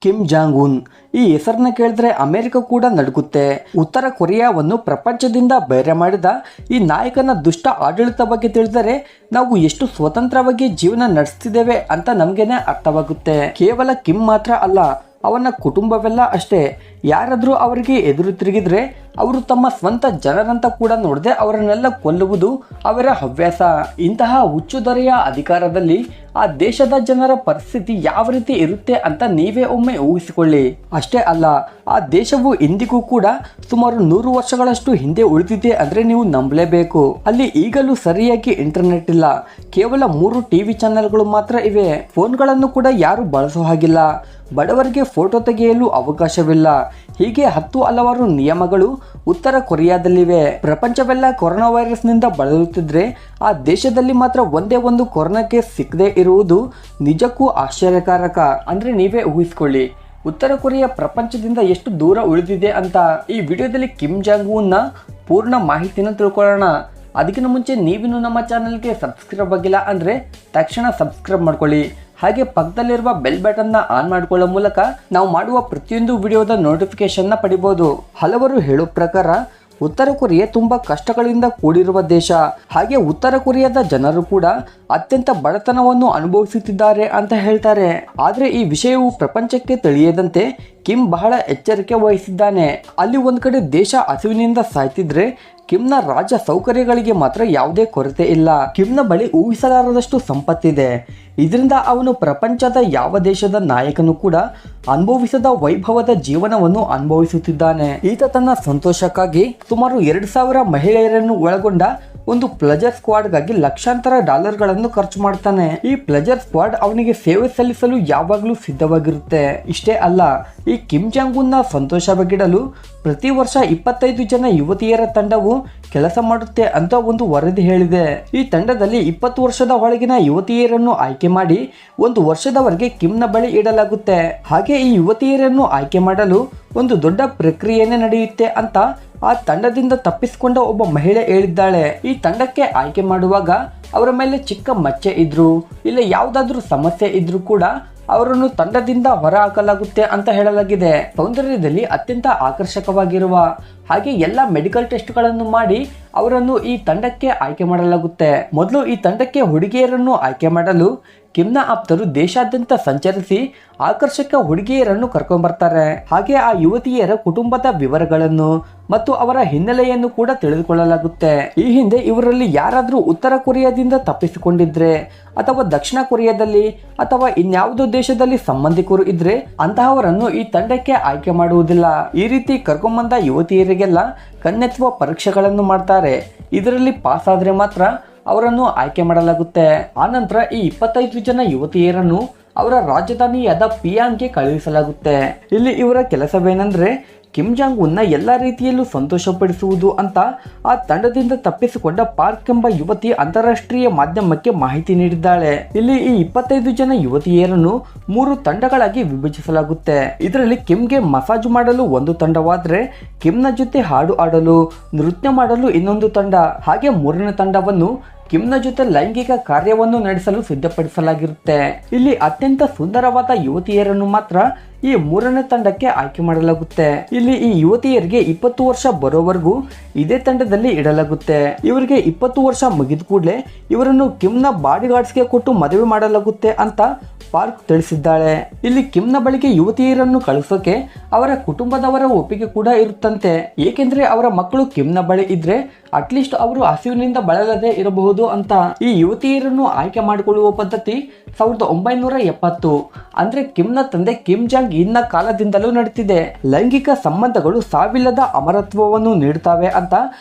Kim Jong Un ಈ ಹೆಸರನ್ನ ಕೇಳಿದ್ರೆ ಅಮೆರಿಕ ಕೂಡ ನಡುಗುತ್ತೆ. ಉತ್ತರ ಕೊರಿಯಾವನ್ನು ಪ್ರಪಂಚದಿಂದ ಬೇರೆ ಮಾಡಿದ ಈ ನಾಯಕನ ದುಷ್ಟ ಆಡಳಿತ ಬಗ್ಗೆ ತಿಳಿದರೆ ನಾವು ಎಷ್ಟು ಸ್ವತಂತ್ರವಾಗಿ ಜೀವನ ನಡೆಸ್ತಿದ್ದೇವೆ ಅಂತ ನಮಗೇನೆ ಅರ್ಥವಾಗುತ್ತೆ. ಕೇವಲ ಕಿಮ್ ಮಾತ್ರ ಅಲ್ಲ, ಅವನ ಕುಟುಂಬವೆಲ್ಲ ಅಷ್ಟೇ. ಯಾರಾದರೂ ಅವರಿಗೆ ಎದುರು ತಿರುಗಿದ್ರೆ ಅವರು ತಮ್ಮ ಸ್ವಂತ ಜನರಂತ ಕೂಡ ನೋಡದೆ ಅವರನ್ನೆಲ್ಲ ಕೊಲ್ಲುವುದು ಅವರ ಹವ್ಯಾಸ. ಇಂತಹ ಹುಚ್ಚುದೊರೆಯ ಅಧಿಕಾರದಲ್ಲಿ ಆ ದೇಶದ ಜನರ ಪರಿಸ್ಥಿತಿ ಯಾವ ರೀತಿ ಇರುತ್ತೆ ಅಂತ ನೀವೇ ಒಮ್ಮೆ ಊಹಿಸಿಕೊಳ್ಳಿ. ಅಷ್ಟೇ ಅಲ್ಲ, ಆ ದೇಶವು ಇಂದಿಗೂ ಕೂಡ ಸುಮಾರು 100 ವರ್ಷಗಳಷ್ಟು ಹಿಂದೆ ಉಳಿದಿದೆ ಅಂದ್ರೆ ನೀವು ನಂಬಲೇಬೇಕು. ಅಲ್ಲಿ ಈಗಲೂ ಸರಿಯಾಗಿ ಇಂಟರ್ನೆಟ್ ಇಲ್ಲ, ಕೇವಲ 3 ಟಿವಿ ಚಾನೆಲ್ಗಳು ಮಾತ್ರ ಇವೆ. ಫೋನ್ಗಳನ್ನು ಕೂಡ ಯಾರು ಬಳಸೋ ಹಾಗಿಲ್ಲ, ಬಡವರಿಗೆ ಫೋಟೋ ತೆಗೆಯಲು ಅವಕಾಶವಿಲ್ಲ. ಹೀಗೆ ಹಲವಾರು ನಿಯಮಗಳು ಉತ್ತರ ಕೊರಿಯಾದಲ್ಲಿವೆ. ಪ್ರಪಂಚವೆಲ್ಲ ಕೊರೋನಾ ವೈರಸ್ನಿಂದ ಬಳಲುತ್ತಿದ್ರೆ ಆ ದೇಶದಲ್ಲಿ ಮಾತ್ರ ಒಂದೇ ಒಂದು ಕೊರೋನಾ ಕೇಸ್ ಸಿಕ್ಕದೆ ಇರುವುದು ನಿಜಕ್ಕೂ ಆಶ್ಚರ್ಯಕಾರಕ. ಅಂದ್ರೆ ನೀವೇ ಊಹಿಸ್ಕೊಳ್ಳಿ, ಉತ್ತರ ಕೊರಿಯಾ ಪ್ರಪಂಚದಿಂದ ಎಷ್ಟು ದೂರ ಉಳಿದಿದೆ ಅಂತ. ಈ ವಿಡಿಯೋದಲ್ಲಿ ಕಿಮ್ ಜಾಂಗ್ ಉನ್ನ ಪೂರ್ಣ ಮಾಹಿತಿನ ತಿಳ್ಕೊಳ್ಳೋಣ. ಅದಕ್ಕಿಂತ ಮುಂಚೆ ನೀವಿನ್ನು ನಮ್ಮ ಚಾನಲ್ಗೆ ಸಬ್ಸ್ಕ್ರೈಬ್ ಆಗಿಲ್ಲ ಅಂದರೆ ತಕ್ಷಣ ಸಬ್ಸ್ಕ್ರೈಬ್ ಮಾಡ್ಕೊಳ್ಳಿ. ಹಾಗೆ ಪಕ್ಕದಲ್ಲಿರುವ ಬೆಲ್ ಬಟನ್ನ ಆನ್ ಮಾಡಿಕೊಳ್ಳೋ ಮೂಲಕ ನಾವು ಮಾಡುವ ಪ್ರತಿಯೊಂದು ವಿಡಿಯೋದ ನೋಟಿಫಿಕೇಶನ್ನ ಪಡಿಬೋದು. ಹಲವರು ಹೇಳೋ ಪ್ರಕಾರ ಉತ್ತರ ಕೊರಿಯಾ ತುಂಬ ಕಷ್ಟಗಳಿಂದ ಕೂಡಿರುವ ದೇಶ. ಹಾಗೆ ಉತ್ತರ ಕೊರಿಯಾದ ಜನರು ಕೂಡ ಅತ್ಯಂತ ಬಡತನವನ್ನು ಅನುಭವಿಸುತ್ತಿದ್ದಾರೆ ಅಂತ ಹೇಳ್ತಾರೆ. ಆದರೆ ಈ ವಿಷಯವು ಪ್ರಪಂಚಕ್ಕೆ ತಿಳಿಯದಂತೆ ಕಿಮ್ ಬಹಳ ಎಚ್ಚರಿಕೆ ವಹಿಸಿದ್ದಾನೆ. ಅಲ್ಲಿ ಒಂದ್ ಕಡೆ ದೇಶ ಹಸಿವಿನಿಂದ ಸಾಯ್ತಿದ್ರೆ ಕಿಮ್ನ ರಾಜ್ಯ ಸೌಕರ್ಯಗಳಿಗೆ ಮಾತ್ರ ಯಾವುದೇ ಕೊರತೆ ಇಲ್ಲ. ಕಿಮ್ನ ಬಳಿ ಊಹಿಸಲಾರದಷ್ಟು ಸಂಪತ್ತಿದೆ. ಇದರಿಂದ ಅವನು ಪ್ರಪಂಚದ ಯಾವ ದೇಶದ ನಾಯಕನು ಕೂಡ ಅನುಭವಿಸದ ವೈಭವದ ಜೀವನವನ್ನು ಅನುಭವಿಸುತ್ತಿದ್ದಾನೆ. ಈತ ತನ್ನ ಸಂತೋಷಕ್ಕಾಗಿ ಸುಮಾರು 2000 ಮಹಿಳೆಯರನ್ನು ಒಳಗೊಂಡ ಒಂದು ಪ್ಲೆಜರ್ ಸ್ಕ್ವಾಡ್ಗಾಗಿ ಲಕ್ಷಾಂತರ ಡಾಲರ್ಗಳನ್ನು ಖರ್ಚು ಮಾಡ್ತಾನೆ. ಈ ಪ್ಲೆಜರ್ ಸ್ಕ್ವಾಡ್ ಅವನಿಗೆ ಸೇವೆ ಸಲ್ಲಿಸಲು ಯಾವಾಗಲೂ ಸಿದ್ಧವಾಗಿರುತ್ತೆ. ಇಷ್ಟೇ ಅಲ್ಲ, ಈ ಕಿಮ್ ಜಾಂಗ್ ಉನ್ನ ಸಂತೋಷವಾಗಿಡಲು ಪ್ರತಿ ವರ್ಷ 25 ಜನ ಯುವತಿಯರ ತಂಡವು ಕೆಲಸ ಮಾಡುತ್ತೆ ಅಂತ ಒಂದು ವರದಿ ಹೇಳಿದೆ. ಈ ತಂಡದಲ್ಲಿ 20 ವರ್ಷದ ಒಳಗಿನ ಯುವತಿಯರನ್ನು ಆಯ್ಕೆ ಮಾಡಿ 1 ವರ್ಷದವರೆಗೆ ಕಿಮ್ನ ಬಳಿ ಇಡಲಾಗುತ್ತೆ. ಹಾಗೆ ಈ ಯುವತಿಯರನ್ನು ಆಯ್ಕೆ ಮಾಡಲು ಒಂದು ದೊಡ್ಡ ಪ್ರಕ್ರಿಯೆನೇ ನಡೆಯುತ್ತೆ ಅಂತ ಆ ತಂಡದಿಂದ ತಪ್ಪಿಸಿಕೊಂಡ ಒಬ್ಬ ಮಹಿಳೆ ಹೇಳಿದ್ದಾಳೆ. ಈ ತಂಡಕ್ಕೆ ಆಯ್ಕೆ ಮಾಡುವಾಗ ಅವರ ಮೇಲೆ ಚಿಕ್ಕ ಮಚ್ಚೆ ಇದ್ರು ಇಲ್ಲ ಯಾವುದಾದ್ರೂ ಸಮಸ್ಯೆ ಇದ್ರೂ ಕೂಡ ಅವರನ್ನು ತಂಡದಿಂದ ಹೊರ ಹಾಕಲಾಗುತ್ತೆ ಅಂತ ಹೇಳಲಾಗಿದೆ. ಸೌಂದರ್ಯದಲ್ಲಿ ಅತ್ಯಂತ ಆಕರ್ಷಕವಾಗಿರುವ ಹಾಗೆ ಎಲ್ಲ ಮೆಡಿಕಲ್ ಟೆಸ್ಟ್ಗಳನ್ನು ಮಾಡಿ ಅವರನ್ನು ಈ ತಂಡಕ್ಕೆ ಆಯ್ಕೆ ಮಾಡಲಾಗುತ್ತೆ. ಮೊದಲು ಈ ತಂಡಕ್ಕೆ ಹುಡುಗಿಯರನ್ನು ಆಯ್ಕೆ ಮಾಡಲು ಕಿಮ್ನ ಆಪ್ತರು ದೇಶಾದ್ಯಂತ ಸಂಚರಿಸಿ ಆಕರ್ಷಕ ಹುಡುಗಿಯರನ್ನು ಕರ್ಕೊಂಡ್ಬರ್ತಾರೆ. ಹಾಗೆ ಆ ಯುವತಿಯರ ಕುಟುಂಬದ ವಿವರಗಳನ್ನು ಮತ್ತು ಅವರ ಹಿನ್ನೆಲೆಯನ್ನು ಕೂಡ ತಿಳಿದುಕೊಳ್ಳಲಾಗುತ್ತೆ. ಈ ಹಿಂದೆ ಇವರಲ್ಲಿ ಯಾರಾದರೂ ಉತ್ತರ ಕೊರಿಯಾದಿಂದ ತಪ್ಪಿಸಿಕೊಂಡಿದ್ರೆ ಅಥವಾ ದಕ್ಷಿಣ ಕೊರಿಯಾದಲ್ಲಿ ಅಥವಾ ಇನ್ಯಾವುದೋ ದೇಶದಲ್ಲಿ ಸಂಬಂಧಿಕರು ಇದ್ರೆ ಅಂತಹವರನ್ನು ಈ ತಂಡಕ್ಕೆ ಆಯ್ಕೆ ಮಾಡುವುದಿಲ್ಲ. ಈ ರೀತಿ ಕರ್ಕೊಂಬಂದ ಯುವತಿಯರಿಗೆಲ್ಲ ಕಣ್ಣೆತ್ತುವ ಪರೀಕ್ಷೆಗಳನ್ನು ಮಾಡ್ತಾರೆ. ಇದರಲ್ಲಿ ಪಾಸ್ ಆದ್ರೆ ಮಾತ್ರ ಅವರನ್ನು ಆಯ್ಕೆ ಮಾಡಲಾಗುತ್ತೆ. ಆನಂತರ ಈ 25 ಜನ ಯುವತಿಯರನ್ನು ಅವರ ರಾಜಧಾನಿಯಾದ ಪಿಯಾಂಗ್ಗೆ ಕಳುಹಿಸಲಾಗುತ್ತೆ. ಇಲ್ಲಿ ಇವರ ಕೆಲಸವೇನೆಂದ್ರೆ ಕಿಮ್ ಜಾಂಗ್ ಉನ್ನ ಎಲ್ಲ ರೀತಿಯಲ್ಲೂ ಸಂತೋಷಪಡಿಸುವುದು ಅಂತ ಆ ತಂಡದಿಂದ ತಪ್ಪಿಸಿಕೊಂಡ ಪಾರ್ಕ್ ಎಂಬ ಯುವತಿ ಅಂತಾರಾಷ್ಟ್ರೀಯ ಮಾಧ್ಯಮಕ್ಕೆ ಮಾಹಿತಿ ನೀಡಿದ್ದಾಳೆ. ಇಲ್ಲಿ ಈ 25 ಜನ ಯುವತಿಯರನ್ನು 3 ತಂಡಗಳಾಗಿ ವಿಭಜಿಸಲಾಗುತ್ತೆ. ಇದರಲ್ಲಿ ಕಿಮ್ಗೆ ಮಸಾಜ್ ಮಾಡಲು ಒಂದು ತಂಡವಾದ್ರೆ ಕಿಮ್ನ ಜೊತೆ ಹಾಡು ಆಡಲು ನೃತ್ಯ ಮಾಡಲು ಇನ್ನೊಂದು ತಂಡ, ಹಾಗೆ 3ನೇ ತಂಡವನ್ನು ಕಿಮ್ನ ಜೊತೆ ಲೈಂಗಿಕ ಕಾರ್ಯವನ್ನು ನಡೆಸಲು ಸಿದ್ಧಪಡಿಸಲಾಗಿರುತ್ತೆ. ಇಲ್ಲಿ ಅತ್ಯಂತ ಸುಂದರವಾದ ಯುವತಿಯರನ್ನು ಮಾತ್ರ ಈ 3ನೇ ತಂಡಕ್ಕೆ ಆಯ್ಕೆ ಮಾಡಲಾಗುತ್ತೆ. ಇಲ್ಲಿ ಈ ಯುವತಿಯರಿಗೆ 20 ವರ್ಷ ಬರೋವರೆಗೂ ಇದೇ ತಂಡದಲ್ಲಿ ಇಡಲಾಗುತ್ತೆ. ಇವರಿಗೆ 20 ವರ್ಷ ಮುಗಿದ ಕೂಡಲೇ ಇವರನ್ನು ಕಿಮ್ನ ಬಾಡಿ ಗಾರ್ಡ್ಸ್ಗೆ ಕೊಟ್ಟು ಮದುವೆ ಮಾಡಲಾಗುತ್ತೆ ಅಂತ ಪಾರ್ಕ್ ತಿಳಿಸಿದ್ದಾಳೆ. ಇಲ್ಲಿ ಕಿಮ್ನ ಬಳಿಗೆ ಯುವತಿಯರನ್ನು ಕಳಿಸೋಕೆ ಅವರ ಕುಟುಂಬದವರ ಒಪ್ಪಿಗೆ ಕೂಡ ಇರುತ್ತಂತೆ. ಏಕೆಂದ್ರೆ ಅವರ ಮಕ್ಕಳು ಕಿಮ್ನ ಬಳಿ ಇದ್ರೆ ಅಟ್ಲೀಸ್ಟ್ ಅವರು ಹಸಿವಿನಿಂದ ಬಳಲದೆ ಇರಬಹುದು ಅಂತ. ಈ ಯುವತಿಯರನ್ನು ಆಯ್ಕೆ ಮಾಡಿಕೊಳ್ಳುವ ಪದ್ಧತಿ 1970 ಅಂದ್ರೆ ಕಿಮ್ನ ತಂದೆ ಕಿಮ್ ಜಾಂಗ್ ಇನ್ನ ಕಾಲದಿಂದಲೂ ನಡೀತಿದೆ. ಲೈಂಗಿಕ ಸಂಬಂಧಗಳು ಸಾವಿಲ್ಲದ ಅಮರತ್ವವನ್ನು ನೀಡುತ್ತವೆ ಅಂತ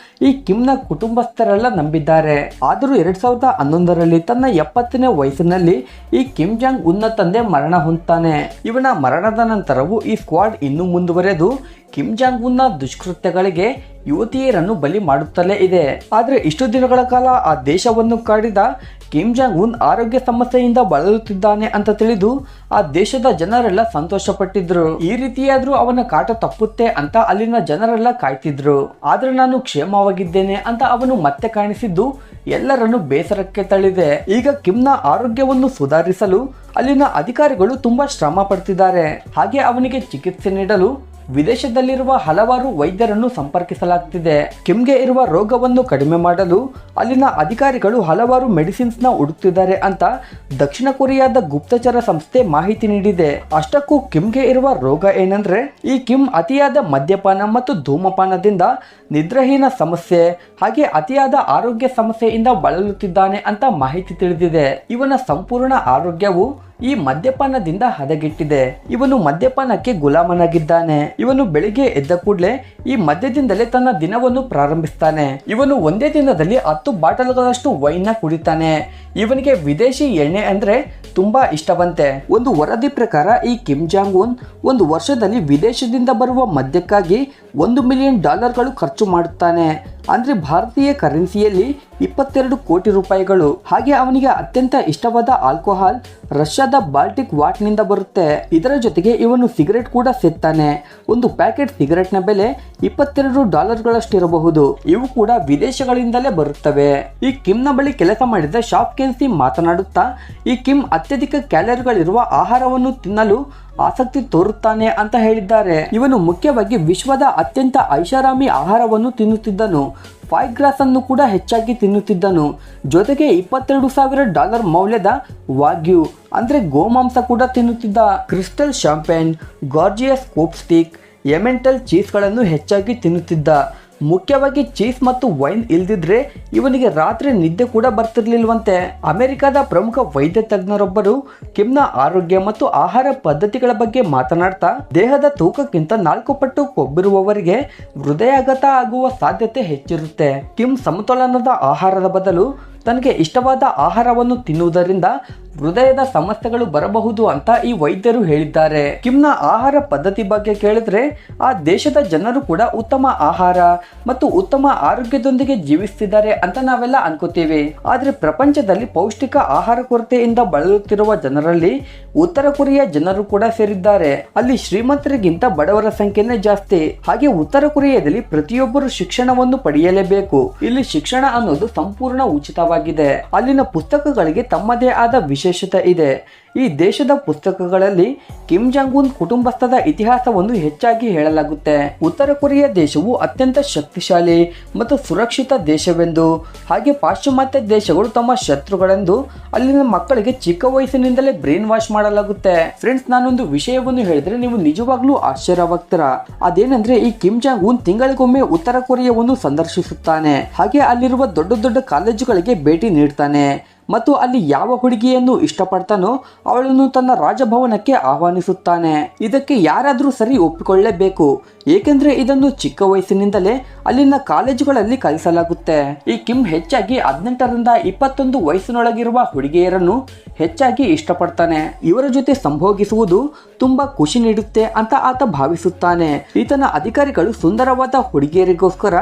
ಈ ಕಿಮ್ನ ಕುಟುಂಬಸ್ಥರೆಲ್ಲ ನಂಬಿದ್ದಾರೆ. ಆದರೂ 2011ರಲ್ಲಿ ತನ್ನ 70ನೇ ವಯಸ್ಸಿನಲ್ಲಿ ಈ ಕಿಮ್ ಜಾಂಗ್ ಉನ್ನ ತಂದೆ ಮರಣ ಹೊಂದುತ್ತಾನೆ. ಇವನ ಮರಣದ ನಂತರವೂ ಈ ಸ್ಕ್ವಾಡ್ ಇನ್ನೂ ಮುಂದುವರೆದು ಕಿಮ್ ಜಾಂಗ್ ಉನ್ನ ದುಷ್ಕೃತ್ಯಗಳಿಗೆ ಯುವತಿಯರನ್ನು ಬಲಿ ಮಾಡುತ್ತಲೇ ಇದೆ. ಆದರೆ ಇಷ್ಟು ದಿನಗಳ ಕಾಲ ಆ ದೇಶವನ್ನು ಕಾಡಿದ ಕಿಮ್ ಜಾಂಗ್ ಉನ್ ಆರೋಗ್ಯ ಸಮಸ್ಯೆಯಿಂದ ಬಳಲುತ್ತಿದ್ದಾನೆ ಅಂತ ತಿಳಿದು ಆ ದೇಶದ ಜನರೆಲ್ಲ ಸಂತೋಷ ಪಟ್ಟಿದ್ರು. ಈ ರೀತಿಯಾದ್ರೂ ಅವನ ಕಾಟ ತಪ್ಪುತ್ತೆ ಅಂತ ಅಲ್ಲಿನ ಜನರೆಲ್ಲ ಕಾಯ್ತಿದ್ರು. ಆದ್ರೆ ನಾನು ಕ್ಷೇಮವಾಗಿದ್ದೇನೆ ಅಂತ ಅವನು ಮತ್ತೆ ಕಾಣಿಸಿದ್ದು ಎಲ್ಲರನ್ನು ಬೇಸರಕ್ಕೆ ತಳ್ಳಿದೆ. ಈಗ ಕಿಮ್ನ ಆರೋಗ್ಯವನ್ನು ಸುಧಾರಿಸಲು ಅಲ್ಲಿನ ಅಧಿಕಾರಿಗಳು ತುಂಬಾ ಶ್ರಮ ಪಡ್ತಿದ್ದಾರೆ. ಹಾಗೆ ಅವನಿಗೆ ಚಿಕಿತ್ಸೆ ನೀಡಲು ವಿದೇಶದಲ್ಲಿರುವ ಹಲವಾರು ವೈದ್ಯರನ್ನು ಸಂಪರ್ಕಿಸಲಾಗ್ತಿದೆ. ಕಿಮ್ಗೆ ಇರುವ ರೋಗವನ್ನು ಕಡಿಮೆ ಮಾಡಲು ಅಲ್ಲಿನ ಅಧಿಕಾರಿಗಳು ಹಲವಾರು ಮೆಡಿಸಿನ್ಸ್ ನ ಹುಡುಕ್ತಿದ್ದಾರೆ ಅಂತ ದಕ್ಷಿಣ ಕೊರಿಯಾದ ಗುಪ್ತಚರ ಸಂಸ್ಥೆ ಮಾಹಿತಿ ನೀಡಿದೆ. ಅಷ್ಟಕ್ಕೂ ಕಿಮ್ಗೆ ಇರುವ ರೋಗ ಏನಂದ್ರೆ ಈ ಕಿಮ್ ಅತಿಯಾದ ಮದ್ಯಪಾನ ಮತ್ತು ಧೂಮಪಾನದಿಂದ ನಿದ್ರಾಹೀನ ಸಮಸ್ಯೆ ಹಾಗೆ ಅತಿಯಾದ ಆರೋಗ್ಯ ಸಮಸ್ಯೆಯಿಂದ ಬಳಲುತ್ತಿದ್ದಾನೆ ಅಂತ ಮಾಹಿತಿ ತಿಳಿದಿದೆ. ಇವನ ಸಂಪೂರ್ಣ ಆರೋಗ್ಯವು ಈ ಮದ್ಯಪಾನದಿಂದ ಹದಗೆಟ್ಟಿದೆ. ಇವನು ಮದ್ಯಪಾನಕ್ಕೆ ಗುಲಾಮನಾಗಿದ್ದಾನೆ. ಇವನು ಬೆಳಿಗ್ಗೆ ಎದ್ದ ಕೂಡಲೇ ಈ ಮದ್ಯದಿಂದಲೇ ತನ್ನ ದಿನವನ್ನು ಪ್ರಾರಂಭಿಸ್ತಾನೆ. ಇವನು ಒಂದೇ ದಿನದಲ್ಲಿ 10 ಬಾಟಲ್ಗಳಷ್ಟು ವೈನ್ ನ ಕುಡಿತಾನೆ. ಇವನಿಗೆ ವಿದೇಶಿ ಎಣ್ಣೆ ಅಂದ್ರೆ ತುಂಬಾ ಇಷ್ಟವಂತೆ. ಒಂದು ವರದಿ ಪ್ರಕಾರ ಈ ಕಿಮ್ ಜಾಂಗ್ ಉನ್ ಒಂದು ವರ್ಷದಲ್ಲಿ ವಿದೇಶದಿಂದ ಬರುವ ಮದ್ಯಕ್ಕಾಗಿ $1 ಮಿಲಿಯನ್ ಖರ್ಚು ಮಾಡುತ್ತಾನೆ. ಅಂದ್ರೆ ಭಾರತೀಯ ಕರೆನ್ಸಿಯಲ್ಲಿ 22 ಕೋಟಿ ರೂಪಾಯಿಗಳು. ಹಾಗೆ ಅವನಿಗೆ ಅತ್ಯಂತ ಇಷ್ಟವಾದ ಆಲ್ಕೋಹಾಲ್ ರಷ್ಯಾದ ಬಾಲ್ಟಿಕ್ ವಾಟ್ ನಿಂದ ಬರುತ್ತೆ. ಇದರ ಜೊತೆಗೆ ಇವನು ಸಿಗರೆಟ್ ಕೂಡ ಸೇರ್ತಾನೆ. ಒಂದು ಪ್ಯಾಕೆಟ್ ಸಿಗರೆಟ್ ನ ಬೆಲೆ $22 ಇರಬಹುದು. ಇವು ಕೂಡ ವಿದೇಶಗಳಿಂದಲೇ ಬರುತ್ತವೆ. ಈ ಕಿಮ್ ನ ಬಳಿ ಕೆಲಸ ಮಾಡಿದ ಶಾಪ್ ಕೆನ್ಸಿ ಮಾತನಾಡುತ್ತಾ ಈ ಕಿಮ್ ಅತ್ಯಧಿಕ ಕ್ಯಾಲರಿಗಳಿರುವ ಆಹಾರವನ್ನು ತಿನ್ನಲು ಆಸಕ್ತಿ ತೋರುತ್ತಾನೆ ಅಂತ ಹೇಳಿದ್ದಾರೆ. ಇವನು ಮುಖ್ಯವಾಗಿ ವಿಶ್ವದ ಅತ್ಯಂತ ಐಷಾರಾಮಿ ಆಹಾರವನ್ನು ತಿನ್ನುತ್ತಿದ್ದನು. ಫೈವ್ ಗ್ರಾಸ್ ಅನ್ನು ಕೂಡ ಹೆಚ್ಚಾಗಿ ತಿನ್ನುತ್ತಿದ್ದನು. ಜೊತೆಗೆ $22,000 ಮೌಲ್ಯದ ವಾಗ್ಯೂ ಅಂದ್ರೆ ಗೋಮಾಂಸ ಕೂಡ ತಿನ್ನುತ್ತಿದ್ದ. ಕ್ರಿಸ್ಟಲ್ ಶಾಂಪೇನ್, ಗಾರ್ಜಿಯಸ್ ಕೋಪ್ ಸ್ಟಿಕ್, ಎಮೆಂಟಲ್ ಚೀಸ್ಗಳನ್ನು ಹೆಚ್ಚಾಗಿ ತಿನ್ನುತ್ತಿದ್ದ. ಮುಖ್ಯವಾಗಿ ಚೀಸ್ ಮತ್ತು ವೈನ್ ಇಲ್ದಿದ್ರೆ ಇವನಿಗೆ ರಾತ್ರಿ ನಿದ್ದೆ ಕೂಡ ಬರ್ತಿರ್ಲಿಲ್ವಂತೆ. ಅಮೆರಿಕದ ಪ್ರಮುಖ ವೈದ್ಯ ತಜ್ಞರೊಬ್ಬರು ಕಿಮ್ನ ಆರೋಗ್ಯ ಮತ್ತು ಆಹಾರ ಪದ್ಧತಿಗಳ ಬಗ್ಗೆ ಮಾತನಾಡ್ತಾ ದೇಹದ ತೂಕಕ್ಕಿಂತ 4 ಪಟ್ಟು ಕೊಬ್ಬಿರುವವರಿಗೆ ಹೃದಯಾಘಾತ ಆಗುವ ಸಾಧ್ಯತೆ ಹೆಚ್ಚಿರುತ್ತೆ. ಕಿಮ್ ಸಮತೋಲನದ ಆಹಾರದ ಬದಲು ತನಗೆ ಇಷ್ಟವಾದ ಆಹಾರವನ್ನು ತಿನ್ನುವುದರಿಂದ ಹೃದಯದ ಸಮಸ್ಯೆಗಳು ಬರಬಹುದು ಅಂತ ಈ ವೈದ್ಯರು ಹೇಳಿದ್ದಾರೆ. ಕಿಮ್ನ ಆಹಾರ ಪದ್ಧತಿ ಬಗ್ಗೆ ಕೇಳಿದ್ರೆ ಆ ದೇಶದ ಜನರು ಕೂಡ ಉತ್ತಮ ಆಹಾರ ಮತ್ತು ಉತ್ತಮ ಆರೋಗ್ಯದೊಂದಿಗೆ ಜೀವಿಸ್ತಿದ್ದಾರೆ ಅಂತ ನಾವೆಲ್ಲ ಅನ್ಕೋತೀವಿ. ಆದ್ರೆ ಪ್ರಪಂಚದಲ್ಲಿ ಪೌಷ್ಟಿಕ ಆಹಾರ ಕೊರತೆಯಿಂದ ಬಳಲುತ್ತಿರುವ ಜನರಲ್ಲಿ ಉತ್ತರ ಕೊರಿಯಾ ಜನರು ಕೂಡ ಸೇರಿದ್ದಾರೆ. ಅಲ್ಲಿ ಶ್ರೀಮಂತರಿಗಿಂತ ಬಡವರ ಸಂಖ್ಯೆನೇ ಜಾಸ್ತಿ. ಹಾಗೆ ಉತ್ತರ ಕೊರಿಯಾದಲ್ಲಿ ಪ್ರತಿಯೊಬ್ಬರು ಶಿಕ್ಷಣವನ್ನು ಪಡೆಯಲೇಬೇಕು. ಇಲ್ಲಿ ಶಿಕ್ಷಣ ಅನ್ನೋದು ಸಂಪೂರ್ಣ ಉಚಿತವಾಗಿದೆ. ಅಲ್ಲಿನ ಪುಸ್ತಕಗಳಿಗೆ ತಮ್ಮದೇ ಆದ ವಿಶೇಷತೆ ಇದೆ. ಈ ದೇಶದ ಪುಸ್ತಕಗಳಲ್ಲಿ ಕಿಮ್ ಜಾಂಗ್ ಉನ್ ಕುಟುಂಬಸ್ಥದ ಇತಿಹಾಸವನ್ನು ಹೆಚ್ಚಾಗಿ ಹೇಳಲಾಗುತ್ತೆ. ಉತ್ತರ ಕೊರಿಯಾ ದೇಶವು ಅತ್ಯಂತ ಶಕ್ತಿಶಾಲಿ ಮತ್ತು ಸುರಕ್ಷಿತ ದೇಶವೆಂದು ಹಾಗೆ ಪಾಶ್ಚಿಮಾತ್ಯ ದೇಶಗಳು ತಮ್ಮ ಶತ್ರುಗಳೆಂದು ಅಲ್ಲಿನ ಮಕ್ಕಳಿಗೆ ಚಿಕ್ಕ ವಯಸ್ಸಿನಿಂದಲೇ ಬ್ರೈನ್ ವಾಶ್ ಮಾಡಲಾಗುತ್ತೆ. ಫ್ರೆಂಡ್ಸ್, ನಾನೊಂದು ವಿಷಯವನ್ನು ಹೇಳಿದ್ರೆ ನೀವು ನಿಜವಾಗ್ಲೂ ಆಶ್ಚರ್ಯವಾಗ್ತೀರಾ. ಅದೇನಂದ್ರೆ ಈ ಕಿಮ್ ಜಾಂಗ್ ಉನ್ ತಿಂಗಳಿಗೊಮ್ಮೆ ಉತ್ತರ ಕೊರಿಯಾವನ್ನು ಸಂದರ್ಶಿಸುತ್ತಾನೆ. ಹಾಗೆ ಅಲ್ಲಿರುವ ದೊಡ್ಡ ದೊಡ್ಡ ಕಾಲೇಜುಗಳಿಗೆ ಭೇಟಿ ನೀಡ್ತಾನೆ ಮತ್ತು ಅಲ್ಲಿ ಯಾವ ಹುಡುಗಿಯನ್ನು ಇಷ್ಟಪಡ್ತಾನೋ ಅವಳನ್ನು ತನ್ನ ರಾಜಭವನಕ್ಕೆ ಆಹ್ವಾನಿಸುತ್ತಾನೆ. ಇದಕ್ಕೆ ಯಾರಾದರೂ ಸರಿ ಒಪ್ಪಿಕೊಳ್ಳಲೇಬೇಕು, ಏಕೆಂದ್ರೆ ಇದನ್ನು ಚಿಕ್ಕ ವಯಸ್ಸಿನಿಂದಲೇ ಅಲ್ಲಿನ ಕಾಲೇಜುಗಳಲ್ಲಿ ಕಲಿಸಲಾಗುತ್ತೆ. ಈ ಕಿಮ್ ಹೆಚ್ಚಾಗಿ 18ರಿಂದ 21 ವಯಸ್ಸಿನೊಳಗಿರುವ ಹುಡುಗಿಯರನ್ನು ಹೆಚ್ಚಾಗಿ ಇಷ್ಟಪಡ್ತಾನೆ. ಇವರ ಜೊತೆ ಸಂಭೋಗಿಸುವುದು ತುಂಬಾ ಖುಷಿ ನೀಡುತ್ತೆ ಅಂತ ಆತ ಭಾವಿಸುತ್ತಾನೆ. ಈತನ ಅಧಿಕಾರಿಗಳು ಸುಂದರವಾದ ಹುಡುಗಿಯರಿಗೋಸ್ಕರ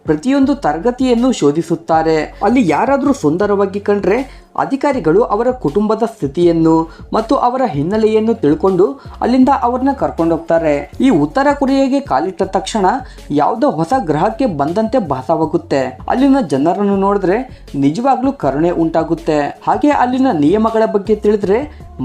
ಪ್ರತಿಯೊಂದು ತರಗತಿಯನ್ನು ಶೋಧಿಸುತ್ತಾರೆ. ಅಲ್ಲಿ ಯಾರಾದರೂ ಸುಂದರವಾಗಿ ಕಂಡ್ರೆ ಅಧಿಕಾರಿಗಳು ಅವರ ಕುಟುಂಬದ ಸ್ಥಿತಿಯನ್ನು ಮತ್ತು ಅವರ ಹಿನ್ನೆಲೆಯನ್ನು ತಿಳ್ಕೊಂಡು ಅಲ್ಲಿಂದ ಅವ್ರನ್ನ ಕರ್ಕೊಂಡೋಗ್ತಾರೆ. ಈ ಉತ್ತರ ಕೊರಿಯಾಗೆ ಕಾಲಿಟ್ಟ ತಕ್ಷಣ ಯಾವುದೋ ಹೊಸ ಗ್ರಹಕ್ಕೆ ಬಂದಂತೆ ಭಾಸವಾಗುತ್ತೆ. ಅಲ್ಲಿನ ಜನರನ್ನು ನೋಡಿದ್ರೆ ನಿಜವಾಗ್ಲೂ ಕರುಣೆ ಉಂಟಾಗುತ್ತೆ. ಹಾಗೆ ಅಲ್ಲಿನ ನಿಯಮಗಳ ಬಗ್ಗೆ ತಿಳಿದ್ರೆ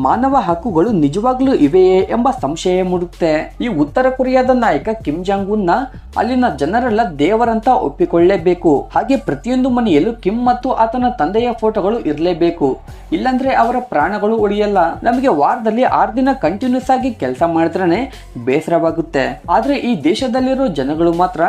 ಮಾನವ ಹಕ್ಕುಗಳು ನಿಜವಾಗ್ಲೂ ಇವೆಯೇ ಎಂಬ ಸಂಶಯ ಮೂಡುತ್ತೆ. ಈ ಉತ್ತರ ಕೊರಿಯಾದ ನಾಯಕ ಕಿಮ್ ಜಾಂಗ್ ಉನ್ ನ ಅಲ್ಲಿನ ಜನರೆಲ್ಲ ದೇವರಂತ ಒಪ್ಪಿಕೊಳ್ಳಲೇಬೇಕು. ಹಾಗೆ ಪ್ರತಿಯೊಂದು ಮನೆಯಲ್ಲೂ ಕಿಮ್ ಮತ್ತು ಆತನ ತಂದೆಯ ಫೋಟೋಗಳು ಇರಲೇಬೇಕು, ಇಲ್ಲಾಂದ್ರೆ ಅವರ ಪ್ರಾಣಗಳು ಉಳಿಯಲ್ಲ. ನಮಗೆ ವಾರದಲ್ಲಿ 6 ದಿನ ಕಂಟಿನ್ಯೂಸ್ ಆಗಿ ಕೆಲಸ ಮಾಡಿದ್ರೇನೆ ಬೇಸರವಾಗುತ್ತೆ. ಆದ್ರೆ ಈ ದೇಶದಲ್ಲಿರೋ ಜನಗಳು ಮಾತ್ರ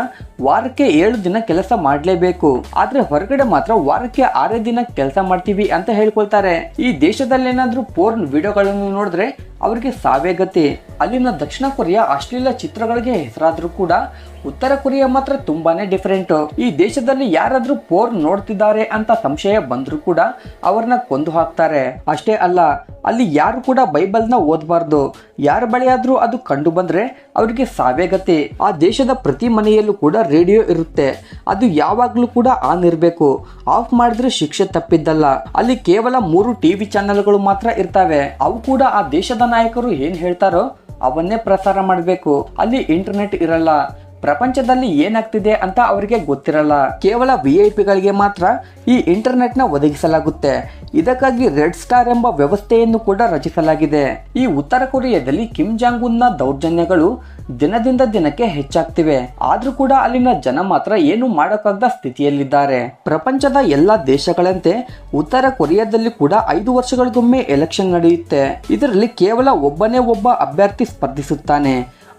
ವಾರಕ್ಕೆ 7 ದಿನ ಕೆಲಸ ಮಾಡಲೇಬೇಕು. ಆದ್ರೆ ಹೊರಗಡೆ ಮಾತ್ರ ವಾರಕ್ಕೆ 6 ದಿನ ಕೆಲಸ ಮಾಡ್ತೀವಿ ಅಂತ ಹೇಳ್ಕೊಳ್ತಾರೆ. ಈ ದೇಶದಲ್ಲಿ ಏನಾದ್ರೂ ಪೋರ್ನ್ ವಿಡಿಯೋಗಳನ್ನು ನೋಡಿದ್ರೆ ಅವರಿಗೆ ಸಾವೇ ಗತಿ. ಅಲ್ಲಿನ ದಕ್ಷಿಣ ಕೊರಿಯಾ ಅಶ್ಲೀಲ ಚಿತ್ರಗಳಿಗೆ ಹೆಸರಾದ್ರೂ ಕೂಡ ಉತ್ತರ ಕೊರಿಯಾ ಮಾತ್ರ ತುಂಬಾನೇ ಡಿಫರೆಂಟ್. ಈ ದೇಶದಲ್ಲಿ ಯಾರಾದ್ರೂ ಪೋರ್ನ್ ನೋಡ್ತಿದ್ದಾರೆ ಅಂತ ಸಂಶಯ ಬಂದ್ರೂ ಕೂಡ ಅವ್ರನ್ನ ಕೊಂದು ಹಾಕ್ತಾರೆ. ಅಷ್ಟೇ ಅಲ್ಲ, ಅಲ್ಲಿ ಯಾರು ಕೂಡ ಬೈಬಲ್ನ ಓದಬಾರ್ದು. ಯಾರ ಬಳಿ ಆದ್ರೂ ಅದು ಕಂಡು ಬಂದ್ರೆ ಅವರಿಗೆ ಸಾವೇ ಗತಿ. ಆ ದೇಶದ ಪ್ರತಿ ಮನೆಯಲ್ಲೂ ಕೂಡ ರೇಡಿಯೋ ಇರುತ್ತೆ. ಅದು ಯಾವಾಗ್ಲೂ ಕೂಡ ಆನ್ ಇರಬೇಕು. ಆಫ್ ಮಾಡಿದ್ರೆ ಶಿಕ್ಷೆ ತಪ್ಪಿದ್ದಲ್ಲ. ಅಲ್ಲಿ ಕೇವಲ 3 ಟಿವಿ ಚಾನೆಲ್ಗಳು ಮಾತ್ರ ಇರ್ತವೆ. ಅವು ಕೂಡ ಆ ದೇಶದ ನಾಯಕರು ಏನ್ ಹೇಳ್ತಾರೋ ಅವನ್ನೇ ಪ್ರಸಾರ ಮಾಡಬೇಕು. ಅಲ್ಲಿ ಇಂಟರ್ನೆಟ್ ಇರಲ್ಲ. ಪ್ರಪಂಚದಲ್ಲಿ ಏನಾಗ್ತಿದೆ ಅಂತ ಅವರಿಗೆ ಗೊತ್ತಿರಲ್ಲ. ಕೇವಲ VIP ಗಳಿಗೆ ಮಾತ್ರ ಈ ಇಂಟರ್ನೆಟ್ ನ ಒದಗಿಸಲಾಗುತ್ತೆ. ಇದಕ್ಕಾಗಿ ರೆಡ್ ಸ್ಟಾರ್ ಎಂಬ ವ್ಯವಸ್ಥೆಯನ್ನು ಕೂಡ ರಚಿಸಲಾಗಿದೆ. ಈ ಉತ್ತರ ಕೊರಿಯಾದಲ್ಲಿ ಕಿಮ್ ಜಾಂಗ್ ಉನ್ ನ ದೌರ್ಜನ್ಯಗಳು ದಿನದಿಂದ ದಿನಕ್ಕೆ ಹೆಚ್ಚಾಗ್ತಿವೆ. ಆದ್ರೂ ಕೂಡ ಅಲ್ಲಿನ ಜನ ಮಾತ್ರ ಏನು ಮಾಡೋಕ್ಕಾಗದ ಸ್ಥಿತಿಯಲ್ಲಿದ್ದಾರೆ. ಪ್ರಪಂಚದ ಎಲ್ಲಾ ದೇಶಗಳಂತೆ ಉತ್ತರ ಕೊರಿಯಾದಲ್ಲಿ ಕೂಡ 5 ವರ್ಷಗಳಿಗೊಮ್ಮೆ ಎಲೆಕ್ಷನ್ ನಡೆಯುತ್ತೆ. ಇದರಲ್ಲಿ ಕೇವಲ ಒಬ್ಬನೇ ಒಬ್ಬ ಅಭ್ಯರ್ಥಿ ಸ್ಪರ್ಧಿಸುತ್ತಾನೆ.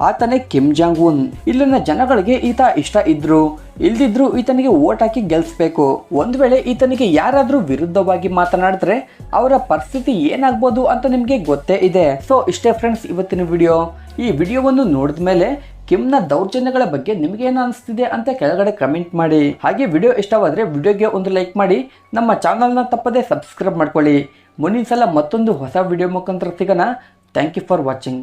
ಆತನೇ ಕಿಮ್ ಜಾಂಗ್ ಉನ್. ಇಲ್ಲಿನ ಜನಗಳಿಗೆ ಈತ ಇಷ್ಟ ಇದ್ರು ಇಲ್ದಿದ್ರು ಈತನಿಗೆ ವೋಟ್ ಹಾಕಿ ಗೆಲ್ಸ್ಬೇಕು. ಒಂದ್ ವೇಳೆ ಈತನಿಗೆ ಯಾರಾದ್ರೂ ವಿರುದ್ಧವಾಗಿ ಮಾತನಾಡಿದ್ರೆ ಅವರ ಪರಿಸ್ಥಿತಿ ಏನಾಗ್ಬೋದು ಅಂತ ನಿಮ್ಗೆ ಗೊತ್ತೇ ಇದೆ. ಸೊ ಇಷ್ಟೇ ಫ್ರೆಂಡ್ಸ್ ಇವತ್ತಿನ ವಿಡಿಯೋ. ಈ ವಿಡಿಯೋವನ್ನು ನೋಡಿದ ಮೇಲೆ ಕಿಮ್ನ ದೌರ್ಜನ್ಯಗಳ ಬಗ್ಗೆ ನಿಮ್ಗೆ ಏನು ಅನಿಸ್ತಿದೆ ಅಂತ ಕೆಳಗಡೆ ಕಮೆಂಟ್ ಮಾಡಿ. ಹಾಗೆ ವಿಡಿಯೋ ಇಷ್ಟವಾದ್ರೆ ವಿಡಿಯೋಗೆ ಒಂದು ಲೈಕ್ ಮಾಡಿ. ನಮ್ಮ ಚಾನಲ್ನ ತಪ್ಪದೆ ಸಬ್ಸ್ಕ್ರೈಬ್ ಮಾಡ್ಕೊಳ್ಳಿ. ಮುಂದಿನ ಸಲ ಮತ್ತೊಂದು ಹೊಸ ವಿಡಿಯೋ ಮುಖಾಂತರ ಸಿಗೋಣ. Thank you for watching.